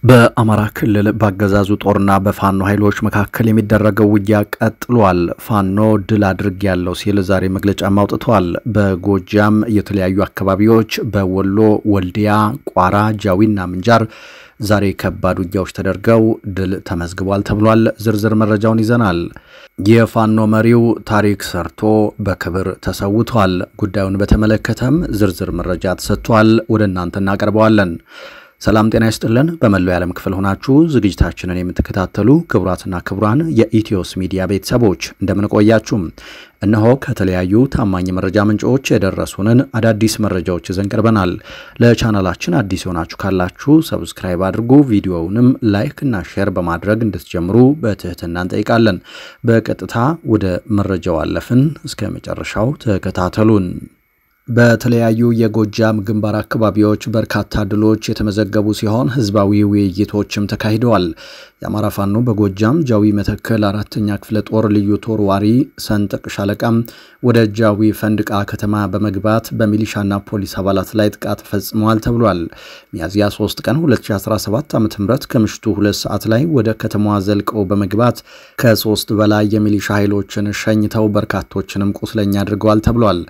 በአማራ ክልል ባገዛዙ ጦርና በፋኖ ኃይሎች መካከል የሚደረገው ውጊያ ቀጥሏል። ፋኖ ድል አድርጌያለሁ ሲል ዛሬ መግለጫ አውጥቷል። በጎጃም የተለያዩ አካባቢዎች በወሎ ወልዲያ፣ ቋራ፣ ጃዊና ምንጃር ዛሬ ከባድ ውጊያዎች ተደርገው ድል ተመዝግቧል ተብሏል። ዝርዝር መረጃውን ይዘናል። የፋኖ መሪው ታሪክ ሰርቶ በክብር ተሰውቷል። ጉዳዩን በተመለከተም ዝርዝር መረጃ ተሰጥቷል። ወደ እናንተ እናቀርበዋለን። ሰላም ጤና ይስጥልን። በመላው የዓለም ክፍል ሆናችሁ ዝግጅታችንን የምትከታተሉ ክቡራትና ክቡራን የኢትዮስ ሚዲያ ቤተሰቦች እንደምን ቆያችሁ? እነሆ ከተለያዩ ታማኝ መረጃ ምንጮች የደረሱንን አዳዲስ መረጃዎች ይዘን ቀርበናል። ለቻናላችን አዲስ ሆናችሁ ካላችሁ ሰብስክራይብ አድርጉ፣ ቪዲዮውንም ላይክ እና ሼር በማድረግ እንድትጀምሩ በትህትና እንጠይቃለን። በቀጥታ ወደ መረጃው አለፍን። እስከ መጨረሻው ተከታተሉን። በተለያዩ የጎጃም ግንባር አካባቢዎች በርካታ ድሎች የተመዘገቡ ሲሆን ህዝባዊ ውይይቶችም ተካሂደዋል። የአማራ ፋኖ በጎጃም ጃዊ መተከል 4ኛ ክፍለ ጦር ልዩ ተወርዋሪ ሰንጥቅ ሻለቃም ወደ ጃዊ ፈንድቃ ከተማ በመግባት በሚሊሻና ፖሊስ አባላት ላይ ጥቃት ፈጽመዋል ተብሏል። ሚያዝያ 3 ቀን 2017 ዓ.ም ከምሽቱ 2 ሰዓት ላይ ወደ ከተማዋ ዘልቀው በመግባት ከ3 በላይ የሚሊሻ ኃይሎችን ሸኝተው በርካቶችንም ቁስለኛ አድርገዋል ተብሏል።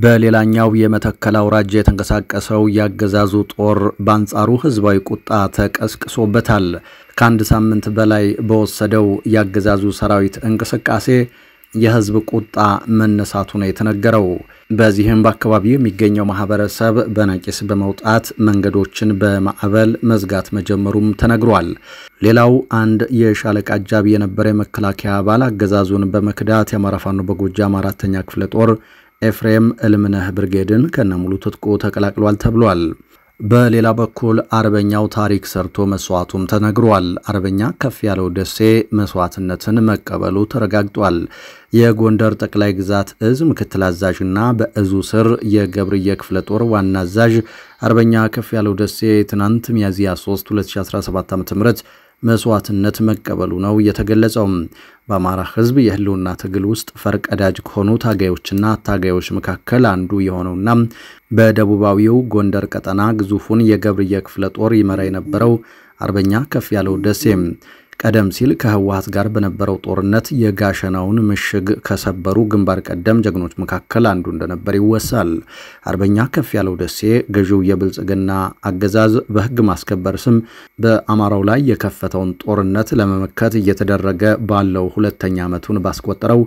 በሌላኛው የመተከል አውራጃ የተንቀሳቀሰው ያገዛዙ ጦር በአንጻሩ ህዝባዊ ቁጣ ተቀስቅሶበታል። ከአንድ ሳምንት በላይ በወሰደው ያገዛዙ ሰራዊት እንቅስቃሴ የህዝብ ቁጣ መነሳቱ ነው የተነገረው። በዚህም በአካባቢው የሚገኘው ማህበረሰብ በነቂስ በመውጣት መንገዶችን በማዕበል መዝጋት መጀመሩም ተነግሯል። ሌላው አንድ የሻለቃ አጃቢ የነበረ የመከላከያ አባል አገዛዙን በመክዳት የአማራ ፋኖ በጎጃም 4ኛ ክፍለ ጦር ኤፍሬም እልምነህ ብርጌድን ከነሙሉ ትጥቁ ተቀላቅሏል ተብሏል። በሌላ በኩል አርበኛው ታሪክ ሰርቶ መስዋዕቱም ተነግሯል። አርበኛ ከፍ ያለው ደሴ መስዋዕትነትን መቀበሉ ተረጋግጧል። የጎንደር ጠቅላይ ግዛት እዝ ምክትል አዛዥና በእዙ ስር የገብርዬ ክፍለ ጦር ዋና አዛዥ አርበኛ ከፍ ያለው ደሴ ትናንት ሚያዝያ 3 2017 ዓ.ም መስዋዕትነት መቀበሉ ነው የተገለጸው። በአማራ ህዝብ የህልውና ትግል ውስጥ ፈርቀዳጅ ከሆኑ ታጋዮችና ታጋዮች መካከል አንዱ የሆነውና በደቡባዊው ጎንደር ቀጠና ግዙፉን የገብርዬ ክፍለ ጦር ይመራ የነበረው አርበኛ ከፍ ያለው ደሴ ቀደም ሲል ከህወሓት ጋር በነበረው ጦርነት የጋሸናውን ምሽግ ከሰበሩ ግንባር ቀደም ጀግኖች መካከል አንዱ እንደነበር ይወሳል። አርበኛ ከፍ ያለው ደሴ ገዢው የብልጽግና አገዛዝ በህግ ማስከበር ስም በአማራው ላይ የከፈተውን ጦርነት ለመመከት እየተደረገ ባለው ሁለተኛ ዓመቱን ባስቆጠረው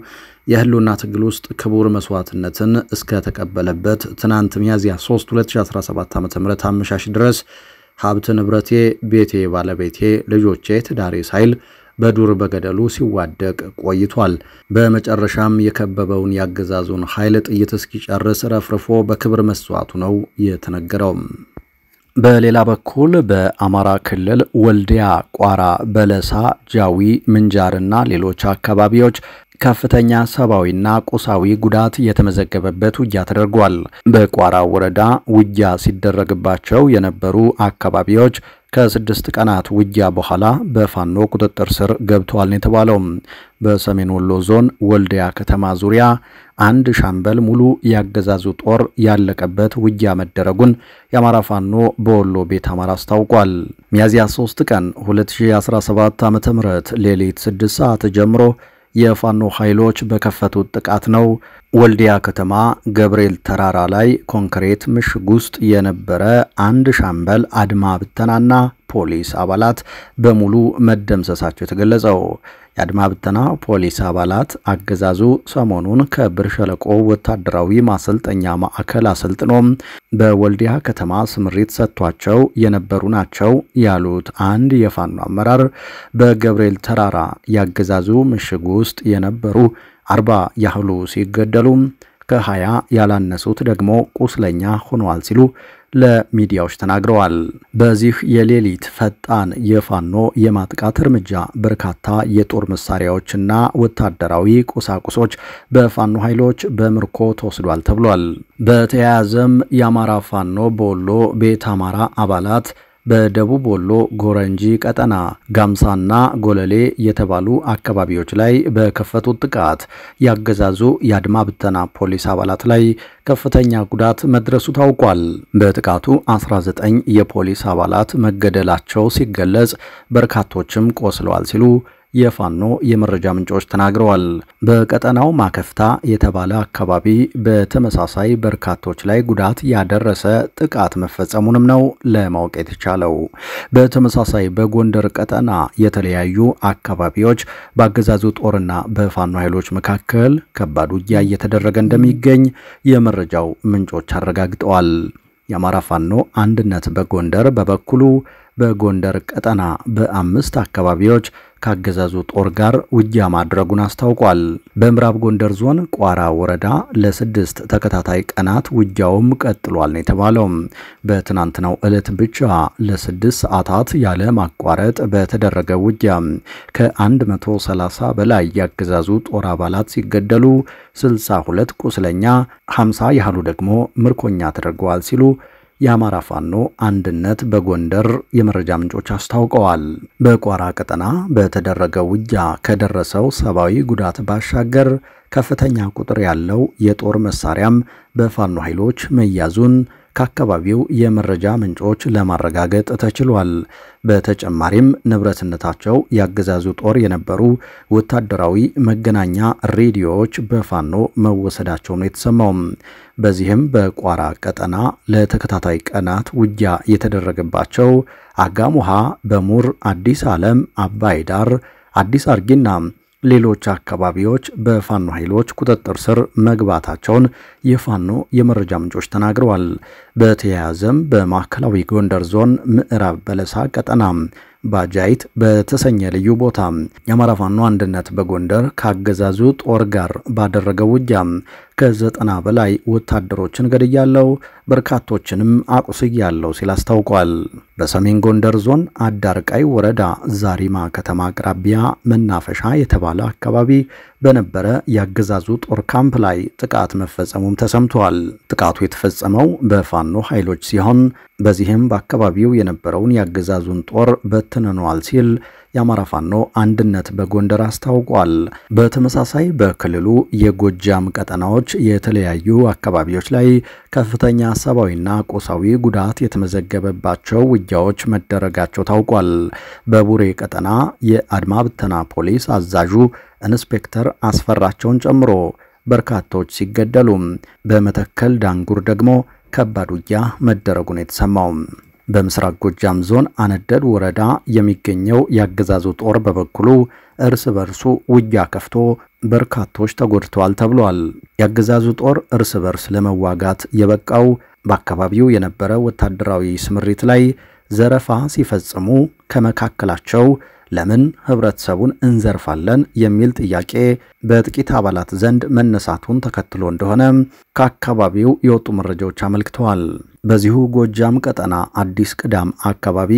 የህልውና ትግል ውስጥ ክቡር መስዋዕትነትን እስከ ተቀበለበት ትናንት ሚያዝያ 3 2017 ዓ.ም አመሻሽ ድረስ ሀብት ንብረቴ፣ ቤቴ፣ ባለቤቴ፣ ልጆቼ፣ ትዳሬ ሳይል በዱር በገደሉ ሲዋደቅ ቆይቷል። በመጨረሻም የከበበውን ያገዛዙን ኃይል ጥይት እስኪጨርስ ረፍርፎ በክብር መስዋዕቱ ነው የተነገረው። በሌላ በኩል በአማራ ክልል ወልዲያ፣ ቋራ፣ በለሳ፣ ጃዊ፣ ምንጃርና ሌሎች አካባቢዎች ከፍተኛ ሰብአዊና ቁሳዊ ጉዳት የተመዘገበበት ውጊያ ተደርጓል። በቋራ ወረዳ ውጊያ ሲደረግባቸው የነበሩ አካባቢዎች ከ6 ቀናት ውጊያ በኋላ በፋኖ ቁጥጥር ስር ገብተዋል የተባለው። በሰሜን ወሎ ዞን ወልዲያ ከተማ ዙሪያ አንድ ሻምበል ሙሉ ያገዛዙ ጦር ያለቀበት ውጊያ መደረጉን የአማራ ፋኖ በወሎ ቤት አማራ አስታውቋል። ሚያዝያ 3 ቀን 2017 ዓ.ም ሌሊት 6 ሰዓት ጀምሮ የፋኖ ኃይሎች በከፈቱት ጥቃት ነው ወልዲያ ከተማ ገብርኤል ተራራ ላይ ኮንክሪት ምሽግ ውስጥ የነበረ አንድ ሻምበል አድማ ብተናና ፖሊስ አባላት በሙሉ መደምሰሳቸው የተገለጸው። የአድማ ብተና ፖሊስ አባላት አገዛዙ ሰሞኑን ከብር ሸለቆ ወታደራዊ ማሰልጠኛ ማዕከል አሰልጥኖ በወልዲያ ከተማ ስምሪት ሰጥቷቸው የነበሩ ናቸው ያሉት አንድ የፋኖ አመራር በገብርኤል ተራራ ያገዛዙ ምሽግ ውስጥ የነበሩ 40 ያህሉ ሲገደሉ ከ20 ያላነሱት ደግሞ ቁስለኛ ሆነዋል ሲሉ ለሚዲያዎች ተናግረዋል። በዚህ የሌሊት ፈጣን የፋኖ የማጥቃት እርምጃ በርካታ የጦር መሳሪያዎችና ወታደራዊ ቁሳቁሶች በፋኖ ኃይሎች በምርኮ ተወስዷል ተብሏል። በተያያዘም የአማራ ፋኖ በወሎ ቤት አማራ አባላት በደቡብ ወሎ ጎረንጂ ቀጠና ጋምሳና ጎለሌ የተባሉ አካባቢዎች ላይ በከፈቱት ጥቃት ያገዛዙ የአድማ ብተና ፖሊስ አባላት ላይ ከፍተኛ ጉዳት መድረሱ ታውቋል። በጥቃቱ 19 የፖሊስ አባላት መገደላቸው ሲገለጽ በርካቶችም ቆስለዋል ሲሉ የፋኖ የመረጃ ምንጮች ተናግረዋል። በቀጠናው ማከፍታ የተባለ አካባቢ በተመሳሳይ በርካቶች ላይ ጉዳት ያደረሰ ጥቃት መፈጸሙንም ነው ለማወቅ የተቻለው። በተመሳሳይ በጎንደር ቀጠና የተለያዩ አካባቢዎች በአገዛዙ ጦርና በፋኖ ኃይሎች መካከል ከባድ ውጊያ እየተደረገ እንደሚገኝ የመረጃው ምንጮች አረጋግጠዋል። የአማራ ፋኖ አንድነት በጎንደር በበኩሉ በጎንደር ቀጠና በ5 አካባቢዎች ካገዛዙ ጦር ጋር ውጊያ ማድረጉን አስታውቋል። በምዕራብ ጎንደር ዞን ቋራ ወረዳ ለ6 ተከታታይ ቀናት ውጊያውም ቀጥሏል ነው የተባለው። በትናንትናው ዕለት ብቻ ለ6 ሰዓታት ያለ ማቋረጥ በተደረገ ውጊያ ከ130 በላይ ያገዛዙ ጦር አባላት ሲገደሉ 62 ቁስለኛ፣ 50 ያህሉ ደግሞ ምርኮኛ ተደርገዋል ሲሉ የአማራ ፋኖ አንድነት በጎንደር የመረጃ ምንጮች አስታውቀዋል። በቋራ ቀጠና በተደረገ ውጊያ ከደረሰው ሰብአዊ ጉዳት ባሻገር ከፍተኛ ቁጥር ያለው የጦር መሳሪያም በፋኖ ኃይሎች መያዙን ከአካባቢው የመረጃ ምንጮች ለማረጋገጥ ተችሏል። በተጨማሪም ንብረትነታቸው ያገዛዙ ጦር የነበሩ ወታደራዊ መገናኛ ሬዲዮዎች በፋኖ መወሰዳቸው ነው የተሰማው። በዚህም በቋራ ቀጠና ለተከታታይ ቀናት ውጊያ የተደረገባቸው አጋሙሃ፣ በሙር፣ አዲስ ዓለም፣ አባይ ዳር፣ አዲስ አርጊና ሌሎች አካባቢዎች በፋኖ ኃይሎች ቁጥጥር ስር መግባታቸውን የፋኖ የመረጃ ምንጮች ተናግረዋል። በተያያዘም በማዕከላዊ ጎንደር ዞን ምዕራብ በለሳ ቀጠና ባጃይት በተሰኘ ልዩ ቦታ የአማራ ፋኖ አንድነት በጎንደር ካገዛዙ ጦር ጋር ባደረገው ውጊያ ከ90 በላይ ወታደሮችን ገድያለው፣ በርካቶችንም አቁስያለው ሲል አስታውቋል። በሰሜን ጎንደር ዞን አዳርቃይ ወረዳ ዛሪማ ከተማ አቅራቢያ መናፈሻ የተባለ አካባቢ በነበረ ያገዛዙ ጦር ካምፕ ላይ ጥቃት መፈጸሙም ተሰምቷል። ጥቃቱ የተፈጸመው በፋኖ ኃይሎች ሲሆን በዚህም በአካባቢው የነበረውን ያገዛዙን ጦር በትነኗል ሲል የአማራ ፋኖ አንድነት በጎንደር አስታውቋል። በተመሳሳይ በክልሉ የጎጃም ቀጠናዎች የተለያዩ አካባቢዎች ላይ ከፍተኛ ሰብአዊና ቁሳዊ ጉዳት የተመዘገበባቸው ውጊያዎች መደረጋቸው ታውቋል። በቡሬ ቀጠና የአድማ ብተና ፖሊስ አዛዡ ኢንስፔክተር አስፈራቸውን ጨምሮ በርካቶች ሲገደሉ፣ በመተከል ዳንጉር ደግሞ ከባድ ውጊያ መደረጉን የተሰማው። በምስራቅ ጎጃም ዞን አነደድ ወረዳ የሚገኘው ያገዛዙ ጦር በበኩሉ እርስ በርሱ ውጊያ ከፍቶ በርካቶች ተጎድተዋል ተብሏል። ያገዛዙ ጦር እርስ በርስ ለመዋጋት የበቃው በአካባቢው የነበረ ወታደራዊ ስምሪት ላይ ዘረፋ ሲፈጽሙ ከመካከላቸው ለምን ህብረተሰቡን እንዘርፋለን የሚል ጥያቄ በጥቂት አባላት ዘንድ መነሳቱን ተከትሎ እንደሆነ ከአካባቢው የወጡ መረጃዎች አመልክተዋል። በዚሁ ጎጃም ቀጠና አዲስ ቅዳም አካባቢ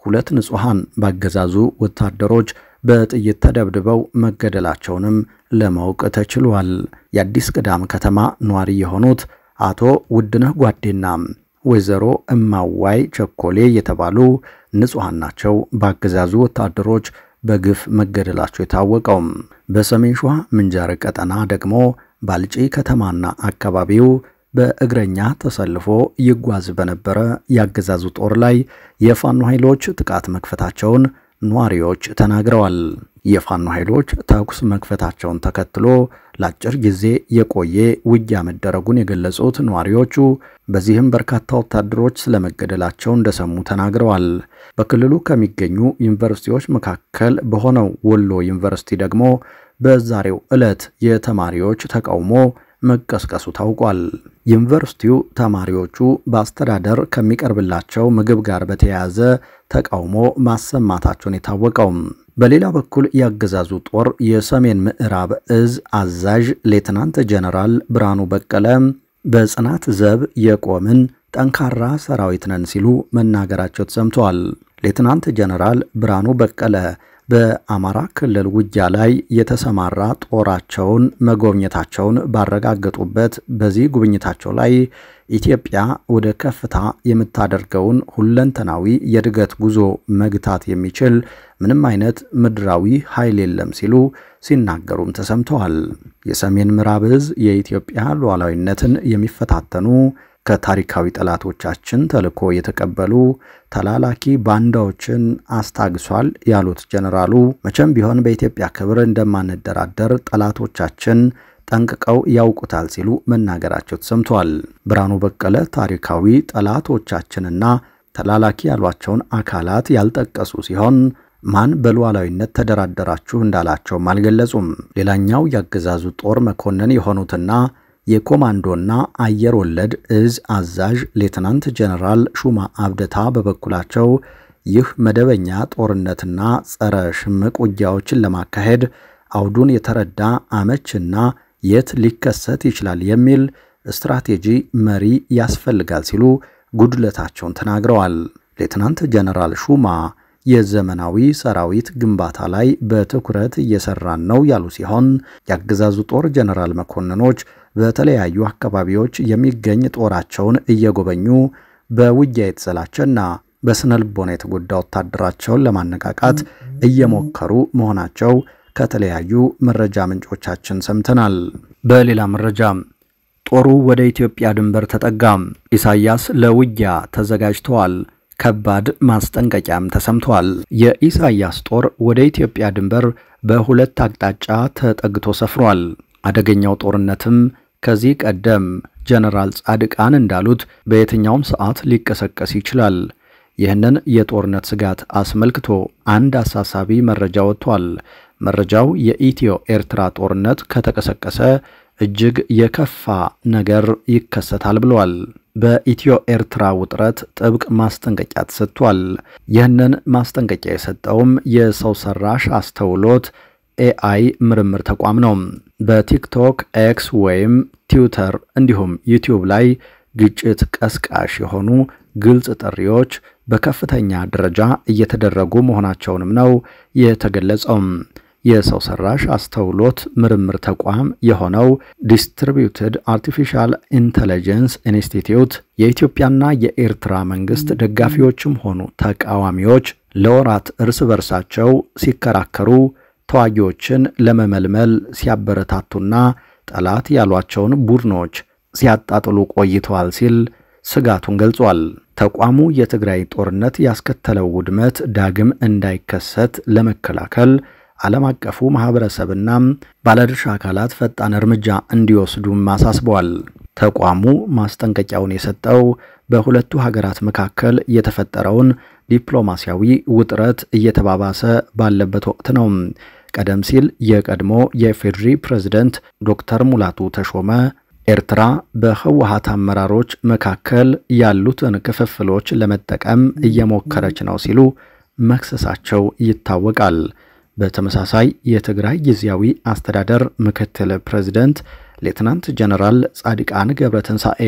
2 ንጹሃን ባገዛዙ ወታደሮች በጥይት ተደብድበው መገደላቸውንም ለማወቅ ተችሏል። የአዲስ ቅዳም ከተማ ኗሪ የሆኑት አቶ ውድነህ ጓዴና ወይዘሮ እማዋይ ቸኮሌ የተባሉ ንጹሃን ናቸው ባገዛዙ ወታደሮች በግፍ መገደላቸው የታወቀው። በሰሜን ሸዋ ምንጃር ቀጠና ደግሞ ባልጪ ከተማና አካባቢው በእግረኛ ተሰልፎ ይጓዝ በነበረ ያገዛዙ ጦር ላይ የፋኖ ኃይሎች ጥቃት መክፈታቸውን ኗሪዎች ተናግረዋል። የፋኖ ኃይሎች ተኩስ መክፈታቸውን ተከትሎ ለአጭር ጊዜ የቆየ ውጊያ መደረጉን የገለጹት ኗሪዎቹ በዚህም በርካታ ወታደሮች ስለመገደላቸው እንደሰሙ ተናግረዋል። በክልሉ ከሚገኙ ዩኒቨርሲቲዎች መካከል በሆነው ወሎ ዩኒቨርሲቲ ደግሞ በዛሬው ዕለት የተማሪዎች ተቃውሞ መቀስቀሱ ታውቋል። ዩኒቨርሲቲው ተማሪዎቹ በአስተዳደር ከሚቀርብላቸው ምግብ ጋር በተያያዘ ተቃውሞ ማሰማታቸውን የታወቀው። በሌላ በኩል ያገዛዙ ጦር የሰሜን ምዕራብ እዝ አዛዥ ሌተናንት ጀነራል ብርሃኑ በቀለ በጽናት ዘብ የቆምን ጠንካራ ሰራዊት ነን ሲሉ መናገራቸው ተሰምቷል። ሌተናንት ጀነራል ብርሃኑ በቀለ በአማራ ክልል ውጊያ ላይ የተሰማራ ጦራቸውን መጎብኘታቸውን ባረጋገጡበት በዚህ ጉብኝታቸው ላይ ኢትዮጵያ ወደ ከፍታ የምታደርገውን ሁለንተናዊ የእድገት ጉዞ መግታት የሚችል ምንም አይነት ምድራዊ ኃይል የለም ሲሉ ሲናገሩም ተሰምተዋል። የሰሜን ምዕራብ ዕዝ የኢትዮጵያ ሉዓላዊነትን የሚፈታተኑ ከታሪካዊ ጠላቶቻችን ተልዕኮ የተቀበሉ ተላላኪ ባንዳዎችን አስታግሷል ያሉት ጀነራሉ መቼም ቢሆን በኢትዮጵያ ክብር እንደማንደራደር ጠላቶቻችን ጠንቅቀው ያውቁታል ሲሉ መናገራቸው ተሰምቷል። ብርሃኑ በቀለ ታሪካዊ ጠላቶቻችንና ተላላኪ ያሏቸውን አካላት ያልጠቀሱ ሲሆን ማን በሉዓላዊነት ተደራደራችሁ እንዳላቸውም አልገለጹም። ሌላኛው ያገዛዙ ጦር መኮንን የሆኑትና የኮማንዶና አየር ወለድ ዕዝ አዛዥ ሌተናንት ጀነራል ሹማ አብደታ በበኩላቸው ይህ መደበኛ ጦርነትና ጸረ ሽምቅ ውጊያዎችን ለማካሄድ አውዱን የተረዳ አመችና የት ሊከሰት ይችላል የሚል ስትራቴጂ መሪ ያስፈልጋል ሲሉ ጉድለታቸውን ተናግረዋል። ሌተናንት ጀነራል ሹማ የዘመናዊ ሰራዊት ግንባታ ላይ በትኩረት እየሰራን ነው ያሉ ሲሆን ያገዛዙ ጦር ጀነራል መኮንኖች በተለያዩ አካባቢዎች የሚገኝ ጦራቸውን እየጎበኙ በውጊያ የተሰላቸና በስነልቦና የተጎዳ ወታደራቸውን ለማነቃቃት እየሞከሩ መሆናቸው ከተለያዩ መረጃ ምንጮቻችን ሰምተናል። በሌላ መረጃ ጦሩ ወደ ኢትዮጵያ ድንበር ተጠጋ። ኢሳያስ ለውጊያ ተዘጋጅተዋል። ከባድ ማስጠንቀቂያም ተሰምቷል። የኢሳያስ ጦር ወደ ኢትዮጵያ ድንበር በሁለት አቅጣጫ ተጠግቶ ሰፍሯል። አደገኛው ጦርነትም ከዚህ ቀደም ጀነራል ጻድቃን እንዳሉት በየትኛውም ሰዓት ሊቀሰቀስ ይችላል። ይህንን የጦርነት ስጋት አስመልክቶ አንድ አሳሳቢ መረጃ ወጥቷል። መረጃው የኢትዮ ኤርትራ ጦርነት ከተቀሰቀሰ እጅግ የከፋ ነገር ይከሰታል ብለዋል። በኢትዮ ኤርትራ ውጥረት ጥብቅ ማስጠንቀቂያ ተሰጥቷል። ይህንን ማስጠንቀቂያ የሰጠውም የሰው ሰራሽ አስተውሎት ኤአይ ምርምር ተቋም ነው። በቲክቶክ፣ ኤክስ ወይም ትዊተር እንዲሁም ዩቲዩብ ላይ ግጭት ቀስቃሽ የሆኑ ግልጽ ጥሪዎች በከፍተኛ ደረጃ እየተደረጉ መሆናቸውንም ነው የተገለጸው። የሰው ሰራሽ አስተውሎት ምርምር ተቋም የሆነው ዲስትሪቢዩትድ አርቲፊሻል ኢንተለጀንስ ኢንስቲትዩት የኢትዮጵያና የኤርትራ መንግስት ደጋፊዎችም ሆኑ ተቃዋሚዎች ለወራት እርስ በርሳቸው ሲከራከሩ ተዋጊዎችን ለመመልመል ሲያበረታቱና ጠላት ያሏቸውን ቡድኖች ሲያጣጥሉ ቆይተዋል ሲል ስጋቱን ገልጿል። ተቋሙ የትግራይ ጦርነት ያስከተለው ውድመት ዳግም እንዳይከሰት ለመከላከል ዓለም አቀፉ ማህበረሰብና ባለድርሻ አካላት ፈጣን እርምጃ እንዲወስዱም አሳስበዋል። ተቋሙ ማስጠንቀቂያውን የሰጠው በሁለቱ ሀገራት መካከል የተፈጠረውን ዲፕሎማሲያዊ ውጥረት እየተባባሰ ባለበት ወቅት ነው። ቀደም ሲል የቀድሞ የፌዴሪ ፕሬዝዳንት ዶክተር ሙላቱ ተሾመ ኤርትራ በህወሓት አመራሮች መካከል ያሉትን ክፍፍሎች ለመጠቀም እየሞከረች ነው ሲሉ መክሰሳቸው ይታወቃል። በተመሳሳይ የትግራይ ጊዜያዊ አስተዳደር ምክትል ፕሬዝዳንት ሌተናንት ጀነራል ጻድቃን ገብረትንሳኤ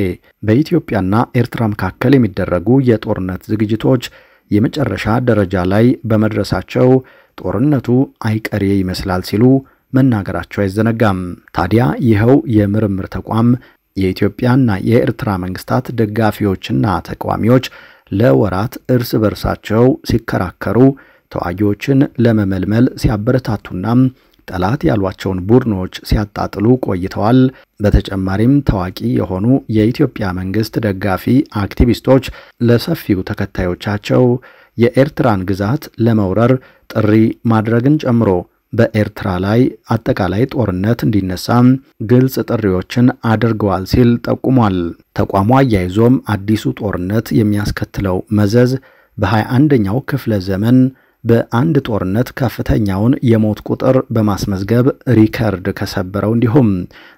በኢትዮጵያና ኤርትራ መካከል የሚደረጉ የጦርነት ዝግጅቶች የመጨረሻ ደረጃ ላይ በመድረሳቸው ጦርነቱ አይቀሬ ይመስላል ሲሉ መናገራቸው አይዘነጋም። ታዲያ ይኸው የምርምር ተቋም የኢትዮጵያና የኤርትራ መንግስታት ደጋፊዎችና ተቃዋሚዎች ለወራት እርስ በርሳቸው ሲከራከሩ ተዋጊዎችን ለመመልመል ሲያበረታቱና ጠላት ያሏቸውን ቡድኖች ሲያጣጥሉ ቆይተዋል። በተጨማሪም ታዋቂ የሆኑ የኢትዮጵያ መንግስት ደጋፊ አክቲቪስቶች ለሰፊው ተከታዮቻቸው የኤርትራን ግዛት ለመውረር ጥሪ ማድረግን ጨምሮ በኤርትራ ላይ አጠቃላይ ጦርነት እንዲነሳ ግልጽ ጥሪዎችን አድርገዋል ሲል ጠቁሟል። ተቋሙ አያይዞም አዲሱ ጦርነት የሚያስከትለው መዘዝ በ21ኛው ክፍለ ዘመን በአንድ ጦርነት ከፍተኛውን የሞት ቁጥር በማስመዝገብ ሪከርድ ከሰበረው እንዲሁም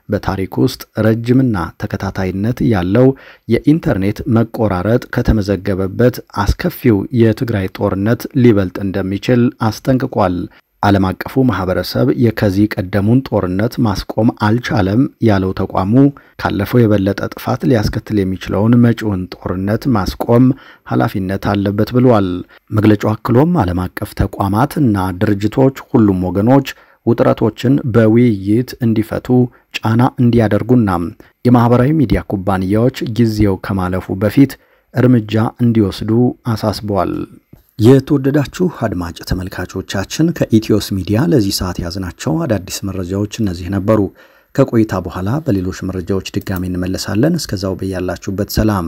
በታሪክ ውስጥ ረጅምና ተከታታይነት ያለው የኢንተርኔት መቆራረጥ ከተመዘገበበት አስከፊው የትግራይ ጦርነት ሊበልጥ እንደሚችል አስጠንቅቋል። ዓለም አቀፉ ማህበረሰብ የከዚህ ቀደሙን ጦርነት ማስቆም አልቻለም ያለው ተቋሙ ካለፈው የበለጠ ጥፋት ሊያስከትል የሚችለውን መጪውን ጦርነት ማስቆም ኃላፊነት አለበት ብሏል። መግለጫው አክሎም ዓለም አቀፍ ተቋማት እና ድርጅቶች ሁሉም ወገኖች ውጥረቶችን በውይይት እንዲፈቱ ጫና እንዲያደርጉና የማህበራዊ ሚዲያ ኩባንያዎች ጊዜው ከማለፉ በፊት እርምጃ እንዲወስዱ አሳስበዋል። የተወደዳችሁ አድማጭ ተመልካቾቻችን ከኢትዮስ ሚዲያ ለዚህ ሰዓት ያዝናቸው አዳዲስ መረጃዎች እነዚህ ነበሩ። ከቆይታ በኋላ በሌሎች መረጃዎች ድጋሚ እንመለሳለን። እስከዛው በያላችሁበት ሰላም